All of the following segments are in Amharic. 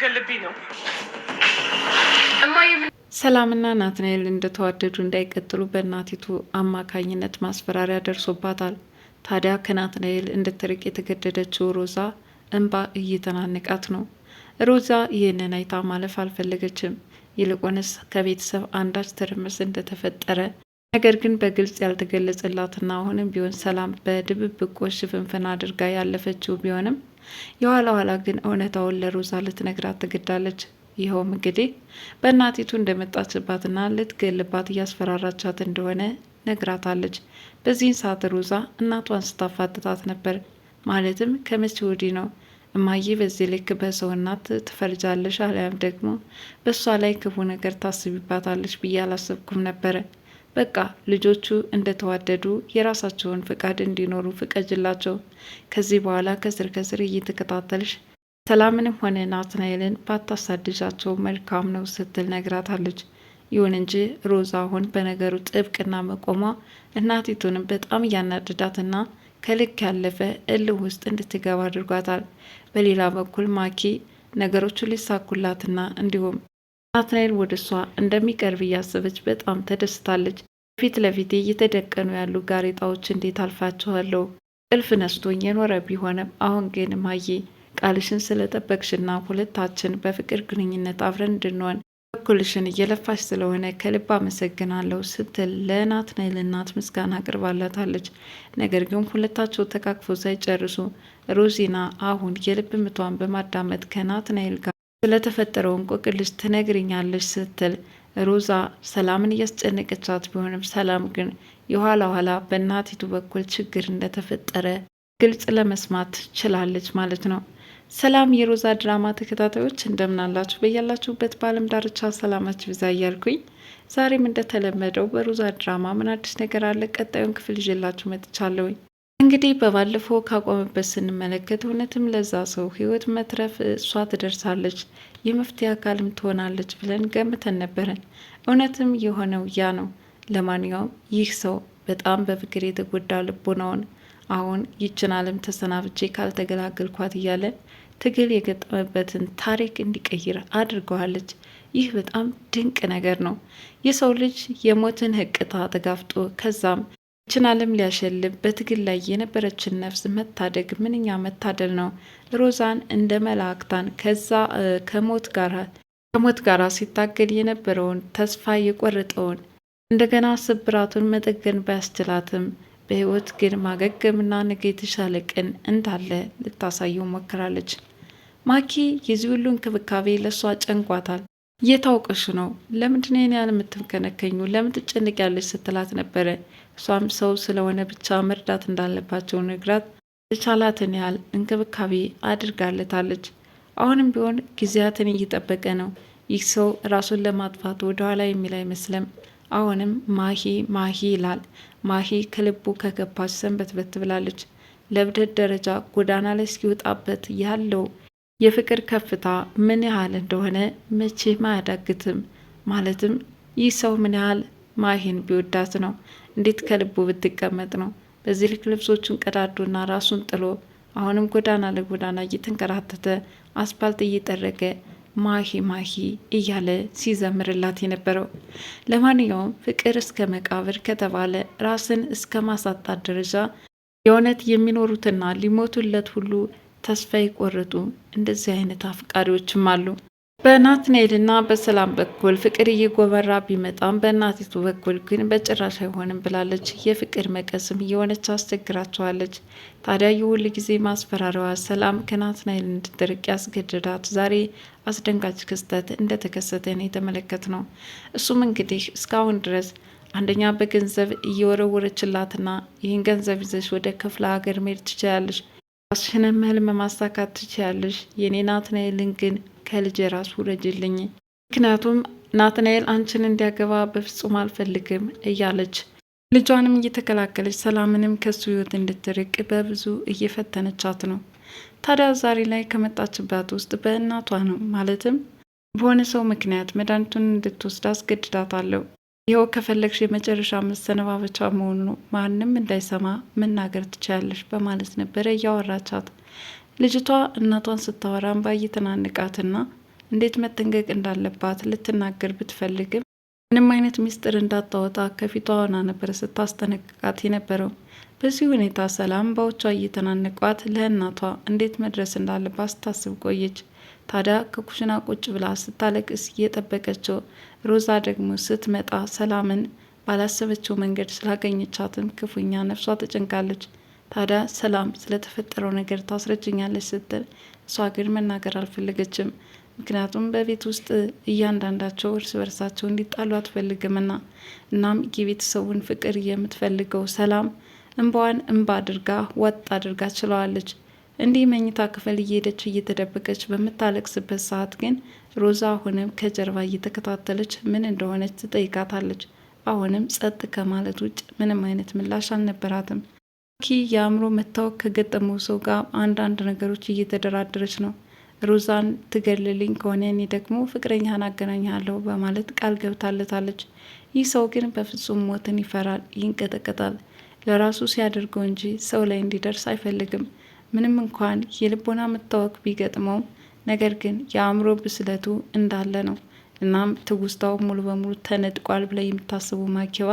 ልትገልብኝ ነው። ሰላምና ናትናኤል እንደተዋደዱ እንዳይቀጥሉ በእናቲቱ አማካኝነት ማስፈራሪያ ደርሶባታል። ታዲያ ከናትናኤል እንድትርቅ የተገደደችው ሮዛ እንባ እየተናነቃት ነው። ሮዛ ይህንን አይታ ማለፍ አልፈለገችም። ይልቁንስ ከቤተሰብ አንዳች ትርምስ እንደተፈጠረ ነገር ግን በግልጽ ያልተገለጸላትና አሁንም ቢሆን ሰላም በድብብቆሽ ሽፍንፍን አድርጋ ያለፈችው ቢሆንም የኋላ ኋላ ግን እውነታውን ለሮዛ ልትነግራት ትገዳለች። ይኸውም እንግዲህ በእናቲቱ እንደመጣችባትና ልትገልባት እያስፈራራቻት እንደሆነ ነግራታለች። በዚህን ሰዓት ሮዛ እናቷን ስታፋጥጣት ነበር። ማለትም ከመቼ ወዲህ ነው እማዬ በዚህ ልክ በሰው እናት ትፈርጃለሽ፣ አሊያም ደግሞ በእሷ ላይ ክፉ ነገር ታስቢባታለች ብዬ አላሰብኩም ነበረ። በቃ ልጆቹ እንደተዋደዱ የራሳቸውን ፍቃድ እንዲኖሩ ፍቀጅላቸው። ከዚህ በኋላ ከስር ከስር እየተከታተልሽ ሰላምንም ሆነ ናትናኤልን ባታሳድጃቸው መልካም ነው ስትል ነግራታለች። ይሁን እንጂ ሮዛ አሁን በነገሩ ጥብቅና መቆሟ እናቲቱንም በጣም እያናደዳትና ከልክ ያለፈ እልህ ውስጥ እንድትገባ አድርጓታል። በሌላ በኩል ማኪ ነገሮቹ ሊሳኩላትና እንዲሁም ናትናኤል ወደ እሷ እንደሚቀርብ እያሰበች በጣም ተደስታለች። ፊት ለፊቴ እየተደቀኑ ያሉ ጋሬጣዎች እንዴት አልፋቸዋለሁ? እልፍ ነስቶኝ የኖረ ቢሆንም አሁን ግን ማዬ ቃልሽን ስለጠበቅሽና ሁለታችን በፍቅር ግንኙነት አብረን እንድንሆን በኩልሽን እየለፋሽ ስለሆነ ከልብ አመሰግናለሁ ስትል ለናትናኤል እናት ምስጋና አቅርባላታለች። ነገር ግን ሁለታቸው ተቃቅፈው ሳይጨርሱ ሮዚና አሁን የልብ ምቷን በማዳመጥ ከናትናኤል ጋር ስለተፈጠረው እንቆቅልሽ ትነግርኛለች ስትል ሮዛ ሰላምን እያስጨነቀቻት ቢሆንም ሰላም ግን የኋላ ኋላ በእናቲቱ በኩል ችግር እንደተፈጠረ ግልጽ ለመስማት ችላለች ማለት ነው። ሰላም የሮዛ ድራማ ተከታታዮች እንደምናላችሁ በያላችሁበት በዓለም ዳርቻ ሰላማችሁ ይብዛ እያልኩኝ ዛሬም እንደተለመደው በሮዛ ድራማ ምን አዲስ ነገር አለ ቀጣዩን ክፍል ይዤላችሁ መጥቻለሁኝ። እንግዲህ በባለፈው ካቆመበት ስንመለከት እውነትም ለዛ ሰው ህይወት መትረፍ እሷ ትደርሳለች የመፍትሄ አካልም ትሆናለች ብለን ገምተን ነበረን። እውነትም የሆነው ያ ነው። ለማንኛውም ይህ ሰው በጣም በፍቅር የተጎዳ ልቦናውን አሁን ይችን ዓለም ተሰናብቼ ካልተገላገልኳት እያለ ትግል የገጠመበትን ታሪክ እንዲቀይር አድርገዋለች። ይህ በጣም ድንቅ ነገር ነው። የሰው ልጅ የሞትን ህቅታ ተጋፍጦ ከዛም ይችን ዓለም ሊያሸልብ በትግል ላይ የነበረችን ነፍስ መታደግ ምንኛ መታደል ነው። ሮዛን እንደ መላእክታን ከዛ ከሞት ጋራ ሲታገል የነበረውን ተስፋ የቆረጠውን እንደገና ስብራቱን መጠገን ባያስችላትም በህይወት ግን ማገገምና ነገ የተሻለ ቀን እንዳለ ልታሳየው ሞክራለች። ማኪ የዚህ ሁሉ እንክብካቤ ለእሷ ጨንቋታል። እየታወቀሽ ነው ለምንድን ነው ያለ የምትከነከኙ ለምን ትጨንቂያለሽ ስትላት ነበረ። እሷም ሰው ስለሆነ ብቻ መርዳት እንዳለባቸው ነግራት የቻላትን ያህል እንክብካቤ አድርጋለታለች። አሁንም ቢሆን ጊዜያትን እየጠበቀ ነው። ይህ ሰው ራሱን ለማጥፋት ወደኋላ የሚል አይመስልም። አሁንም ማሂ ይላል። ማሂ ከልቡ ከገባች ሰንበትበት ብላለች። ለብደት ደረጃ ጎዳና ላይ እስኪወጣበት ያለው የፍቅር ከፍታ ምን ያህል እንደሆነ መቼም አያዳግትም። ማለትም ይህ ሰው ምን ያህል ማሂን ቢወዳት ነው እንዴት ከልቡ ብትቀመጥ ነው በዚህ ልክ ልብሶቹን ቀዳዶና ራሱን ጥሎ አሁንም ጎዳና ለጎዳና እየተንከራተተ አስፓልት እየጠረገ ማሂ እያለ ሲዘምርላት የነበረው። ለማንኛውም ፍቅር እስከ መቃብር ከተባለ ራስን እስከ ማሳጣት ደረጃ የእውነት የሚኖሩትና ሊሞቱለት ሁሉ ተስፋ የቆረጡ እንደዚህ አይነት አፍቃሪዎችም አሉ። በናትናኤልና በሰላም በኩል ፍቅር እየጎመራ ቢመጣም በእናቲቱ በኩል ግን በጭራሽ አይሆንም ብላለች። የፍቅር መቀስም እየሆነች አስቸግራቸዋለች። ታዲያ የሁል ጊዜ ማስፈራሪያዋ ሰላም ከናትናኤል እንድትርቅ ያስገድዳት ዛሬ አስደንጋጭ ክስተት እንደተከሰተ ነው የተመለከትነው። እሱም እንግዲህ እስካሁን ድረስ አንደኛ በገንዘብ እየወረወረችላትና ይህን ገንዘብ ይዘሽ ወደ ክፍለ ሀገር መሄድ ትችያለሽ፣ ራስሽንም ህልም ማሳካት ትችያለሽ፣ የኔ ናትናኤልን ግን ከልጅ ራሱ ውረጅልኝ፣ ምክንያቱም ናትናኤል አንቺን እንዲያገባ በፍጹም አልፈልግም እያለች ልጇንም እየተከላከለች ሰላምንም ከሱ ህይወት እንድትርቅ በብዙ እየፈተነቻት ነው። ታዲያ ዛሬ ላይ ከመጣችባት ውስጥ በእናቷ ነው። ማለትም በሆነ ሰው ምክንያት መድኃኒቱን እንድትወስድ አስገድዳታለሁ። ይኸው ከፈለግሽ የመጨረሻ መሰነባበቻ መሆኑ ነው፣ ማንም እንዳይሰማ መናገር ትችያለሽ በማለት ነበረ እያወራቻት። ልጅቷ እናቷን ስታወራ እንባ እየተናነቃትና እንዴት መጠንቀቅ እንዳለባት ልትናገር ብትፈልግም ምንም አይነት ሚስጥር እንዳታወጣ ከፊቷ ሆና ነበር ስታስጠነቅቃት የነበረው። በዚህ ሁኔታ ሰላም ባዎቿ እየተናነቋት ለእናቷ እንዴት መድረስ እንዳለባት ስታስብ ቆየች። ታዲያ ከኩሽና ቁጭ ብላ ስታለቅስ እየጠበቀችው ሮዛ ደግሞ ስትመጣ ሰላምን ባላሰበችው መንገድ ስላገኘቻትም ክፉኛ ነፍሷ ተጨንቃለች። ታዲያ ሰላም ስለተፈጠረው ነገር ታስረጅኛለች ስትል እሷ ግን መናገር አልፈለገችም። ምክንያቱም በቤት ውስጥ እያንዳንዳቸው እርስ በርሳቸው እንዲጣሉ አትፈልግምና። እናም የቤተሰቡን ፍቅር የምትፈልገው ሰላም እንባዋን እንባ አድርጋ ወጥ አድርጋ ችለዋለች። እንዲህ መኝታ ክፍል እየሄደች እየተደበቀች በምታለቅስበት ሰዓት ግን ሮዛ አሁንም ከጀርባ እየተከታተለች ምን እንደሆነች ትጠይቃታለች። አሁንም ጸጥ ከማለት ውጭ ምንም አይነት ምላሽ አልነበራትም። ኪ የአእምሮ መታወክ ከገጠመው ሰው ጋር አንዳንድ ነገሮች እየተደራደረች ነው። ሮዛን ትገልልኝ ከሆነ እኔ ደግሞ ፍቅረኛህን አገናኝሃለሁ በማለት ቃል ገብታለታለች። ይህ ሰው ግን በፍጹም ሞትን ይፈራል፣ ይንቀጠቀጣል። ለራሱ ሲያደርገው እንጂ ሰው ላይ እንዲደርስ አይፈልግም። ምንም እንኳን የልቦና መታወክ ቢገጥመውም ነገር ግን የአእምሮ ብስለቱ እንዳለ ነው። እናም ትውስታው ሙሉ በሙሉ ተነጥቋል ብላ የምታስቡ ማኪዋ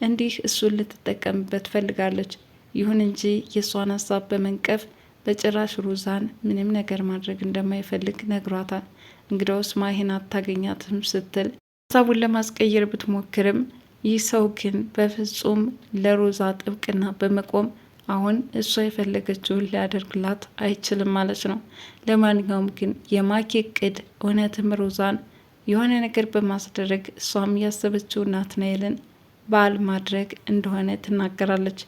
እንዲህ እሱን ልትጠቀምበት ፈልጋለች። ይሁን እንጂ የእሷን ሀሳብ በመንቀፍ በጭራሽ ሮዛን ምንም ነገር ማድረግ እንደማይፈልግ ነግሯታል። እንግዳውስ ማሂን አታገኛትም ስትል ሀሳቡን ለማስቀየር ብትሞክርም ይህ ሰው ግን በፍጹም ለሮዛ ጥብቅና በመቆም አሁን እሷ የፈለገችውን ሊያደርግላት አይችልም ማለት ነው። ለማንኛውም ግን የማኪ እቅድ እውነትም ሮዛን የሆነ ነገር በማስደረግ እሷም ያሰበችው ናትናኤልን ባል ማድረግ እንደሆነ ትናገራለች።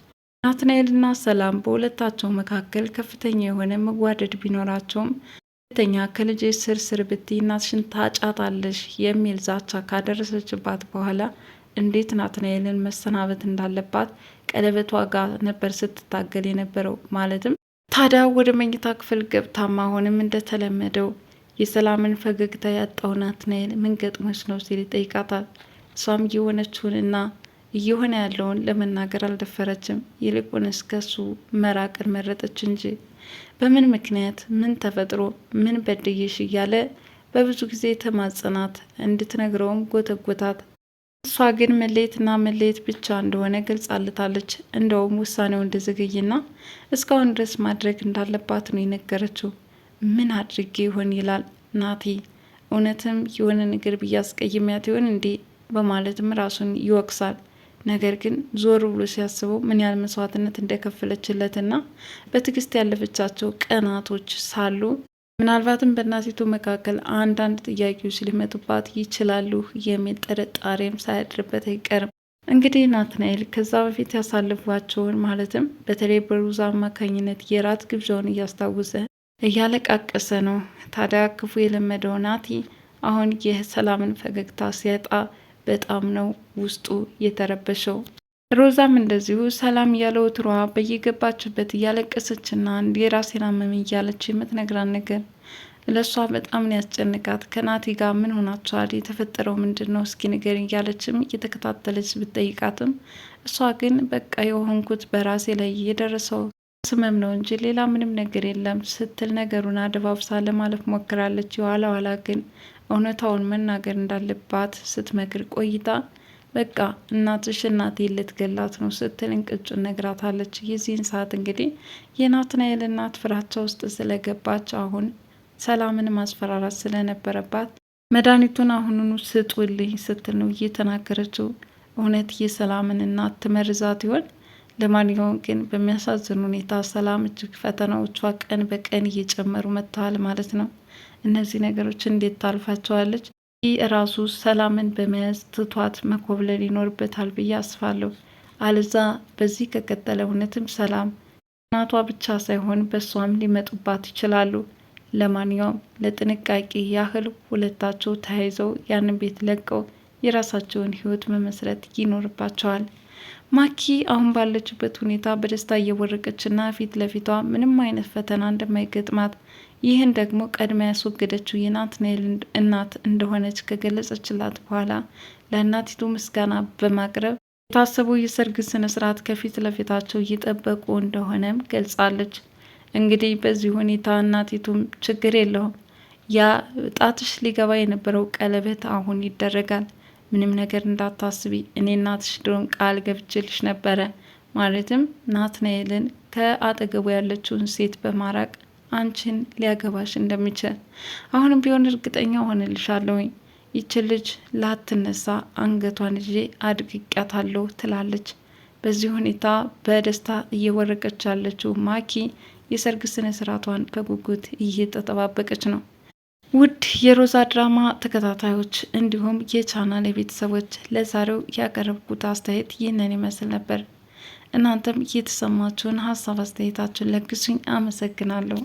ናትናኤልና ሰላም በሁለታቸው መካከል ከፍተኛ የሆነ መዋደድ ቢኖራቸውም ሁለተኛ ከልጅ ስር ብትይ እናትሽን ታጫታለሽ የሚል ዛቻ ካደረሰችባት በኋላ እንዴት ናትናኤልን መሰናበት እንዳለባት ቀለበቷ ጋር ነበር ስትታገል የነበረው። ማለትም ታዲያ ወደ መኝታ ክፍል ገብታማ አሁንም እንደተለመደው የሰላምን ፈገግታ ያጣው ናትናኤል ምን ገጥሞች ነው ሲል ይጠይቃታል። እሷም እየሆነችውንና እየሆነ ያለውን ለመናገር አልደፈረችም። ይልቁንስ ከሱ መራቅን መረጠች እንጂ በምን ምክንያት ምን ተፈጥሮ ምን በድዬሽ እያለ በብዙ ጊዜ ተማጸናት፣ እንድትነግረውም ጎተጎታት። እሷ ግን መለየትና መለየት ብቻ እንደሆነ ገልጻለታለች። እንደውም ውሳኔው እንደዘገይና እስካሁን ድረስ ማድረግ እንዳለባት ነው የነገረችው። ምን አድርጌ ይሆን ይላል ናቲ። እውነትም የሆነ ነገር ብያስቀይሚያት ይሆን እንዴ በማለትም ራሱን ይወቅሳል። ነገር ግን ዞር ብሎ ሲያስበው ምን ያህል መስዋዕትነት እንደከፈለችለትና በትዕግስት ያለፈቻቸው ቀናቶች ሳሉ ምናልባትም በእናቲቱ መካከል አንዳንድ ጥያቄዎች ሊመጡባት ይችላሉ የሚል ጥርጣሬም ሳያድርበት አይቀርም። እንግዲህ ናትናኤል ከዛ በፊት ያሳልፏቸውን ማለትም በተለይ በሩዛ አማካኝነት የራት ግብዣውን እያስታወሰ እያለቃቀሰ ነው። ታዲያ ክፉ የለመደው ናቲ አሁን የሰላምን ፈገግታ ሲያጣ በጣም ነው ውስጡ የተረበሸው። ሮዛም እንደዚሁ ሰላም ያለው ትሯ በየገባችበት እያለቀሰችና የራሴን አመመኝ እያለች የምትነግራን ነገር ለእሷ በጣም ነው ያስጨንቃት። ከናቲ ጋር ምን ሆናችኋል? የተፈጠረው ምንድን ነው? እስኪ ንገር እያለችም እየተከታተለች ብትጠይቃትም እሷ ግን በቃ የሆንኩት በራሴ ላይ የደረሰው ስመም ነው እንጂ ሌላ ምንም ነገር የለም ስትል ነገሩን አደባብሳ ለማለፍ ሞክራለች። የኋላ ኋላ ግን እውነታውን መናገር እንዳለባት ስትመክር ቆይታ በቃ እናትሽ እናቴ ልትገላት ነው ስትል እንቅጩን ነግራታለች። የዚህን ሰዓት እንግዲህ የናትናኤል እናት ፍራቻ ውስጥ ስለገባች አሁን ሰላምን ማስፈራራት ስለነበረባት መድኃኒቱን አሁኑኑ ስጡልኝ ስትል ነው እየተናገረችው። እውነት የሰላምን እናት ትመርዛት ይሆን? ለማንኛውም ግን በሚያሳዝን ሁኔታ ሰላም እጅግ ፈተናዎቿ ቀን በቀን እየጨመሩ መጥተዋል ማለት ነው። እነዚህ ነገሮች እንዴት ታልፋቸዋለች? ይህ ራሱ ሰላምን በመያዝ ትቷት መኮብለል ይኖርበታል ብዬ አስባለሁ። አልዛ በዚህ ከቀጠለ እውነትም ሰላም እናቷ ብቻ ሳይሆን በሷም ሊመጡባት ይችላሉ። ለማንኛውም ለጥንቃቄ ያህል ሁለታቸው ተያይዘው ያንን ቤት ለቀው የራሳቸውን ሕይወት መመስረት ይኖርባቸዋል። ማኪ አሁን ባለችበት ሁኔታ በደስታ እየቦረቀችና ፊት ለፊቷ ምንም አይነት ፈተና እንደማይገጥማት ይህን ደግሞ ቀድማ ያስወገደችው የናትናኤል እናት እንደሆነች ከገለጸችላት በኋላ ለእናቲቱ ምስጋና በማቅረብ የታሰበው የሰርግ ስነ ስርዓት ከፊት ለፊታቸው እየጠበቁ እንደሆነም ገልጻለች። እንግዲህ በዚህ ሁኔታ እናቲቱም ችግር የለውም ያ ጣትሽ ሊገባ የነበረው ቀለበት አሁን ይደረጋል። ምንም ነገር እንዳታስቢ፣ እኔ እናትሽ ድሮም ቃል ገብቼልሽ ነበረ። ማለትም ናትናኤልን ከአጠገቡ ያለችውን ሴት በማራቅ አንቺን ሊያገባሽ እንደሚችል አሁንም ቢሆን እርግጠኛ ሆንልሻለሁኝ። ይች ልጅ ላትነሳ አንገቷን ይዤ አድቅቄያታለሁ ትላለች። በዚህ ሁኔታ በደስታ እየወረቀች ያለችው ማኪ የሰርግ ስነ ስርዓቷን በጉጉት እየተጠባበቀች ነው። ውድ የሮዛ ድራማ ተከታታዮች እንዲሁም የቻናል ቤተሰቦች ለዛሬው ያቀረብኩት አስተያየት ይህንን ይመስል ነበር። እናንተም የተሰማችሁን ሀሳብ አስተያየታችሁን ለግሱኝ። አመሰግናለሁ።